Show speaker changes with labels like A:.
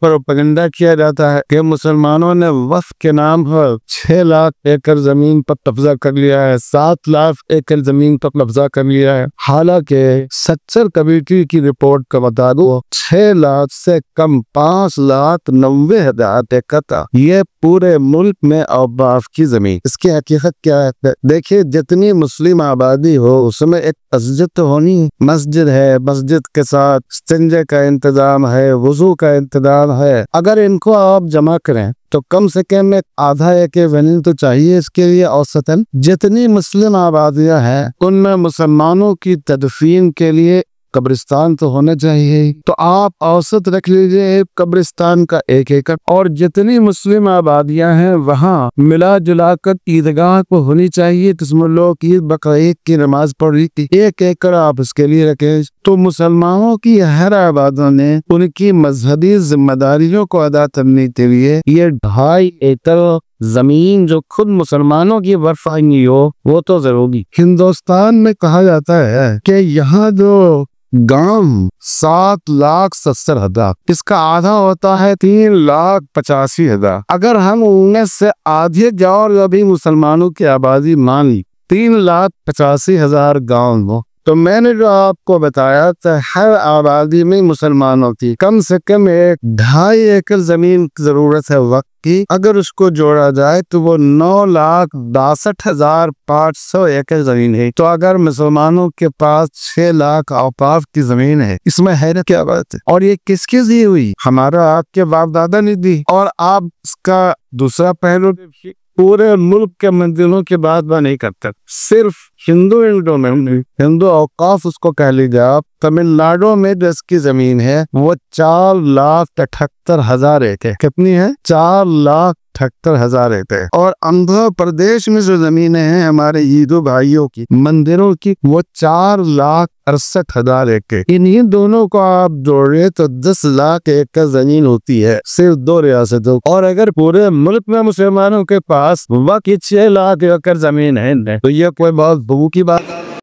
A: Propaganda किया जाता है कि मुसलमानों ने वक्फ के नाम पर 6 लाख एकड़ जमीन पर कब्जा कर लिया है, 7 लाख एकड़ जमीन पर कब्जा कर लिया है। हालांकि सच्चर कमेटी की रिपोर्ट का बता दो 6 लाख से कम 5,90,000 एकड़ था ये पूरे मुल्क में औकाफ की जमीन। इसकी हकीकत क्या है? देखिए, जितनी मुस्लिम आबादी हो उसमें एक मस्जिद तो होनी है। मस्जिद है, मस्जिद के साथ इस्तिंजे का इंतजाम है, वुजू का इंतजाम है। अगर इनको आप जमा करें तो कम से कम एक आधा एकड़ जमीन तो चाहिए इसके लिए औसतन। जितनी मुस्लिम आबादियां हैं उनमें मुसलमानों की तदफीन के लिए कब्रिस्तान तो होना चाहिए। तो आप औसत रख लीजिए कब्रिस्तान का 1 एकड़, और जितनी मुस्लिम आबादियां हैं वहाँ मिला जुला कर ईदगाह को होनी चाहिए जिसमें लोग ईद बकरीद की नमाज पढ़ी थी। 1 एकड़ आप इसके लिए रखें। तो मुसलमानों की हर आबादों ने उनकी मजहबी जिम्मेदारियों को अदा करने के लिए ये 2.5 एकड़ जमीन जो खुद मुसलमानों की बर्फानी हो वो तो जरूरी। हिंदुस्तान में कहा जाता है कि यहाँ जो गांव 7,70,000, इसका आधा होता है 3,85,000। अगर हम उनमें से आधे गाँव अभी मुसलमानों की आबादी मान ली 3,85,000 गाँव हो, तो मैंने जो आपको बताया था हर आबादी में मुसलमानों की कम से कम 2.5 एकड़ जमीन की जरूरत है वक्त की। अगर उसको जोड़ा जाए तो वो 9,62,500 एकड़ जमीन है। तो अगर मुसलमानों के पास 6 लाख औकाफ की जमीन है, इसमें हैरत क्या बात है? और ये किसकी दी हुई? हमारा आपके बाप दादा ने दी। और आप इसका दूसरा पहलू पूरे मुल्क के मंदिरों की बात नहीं करते, सिर्फ हिंदू औकाफ उसको कह लीजिए आप। तमिलनाडु में जो इसकी जमीन है वो 4,78,000 एकड़। कितनी है? 4,78,000 एकड़। और आंध्र प्रदेश में जो जमीनें हैं हमारे हिंदू भाइयों की मंदिरों की वो 4,68,000 एकड़। इन्हीं दोनों को आप जोड़े तो 10 लाख एकड़ जमीन होती है सिर्फ 2 रियासतों। और अगर पूरे मुल्क में मुसलमानों के पास वक्त 6 लाख एकड़ जमीन है तो ये कोई बहुत बहू की बात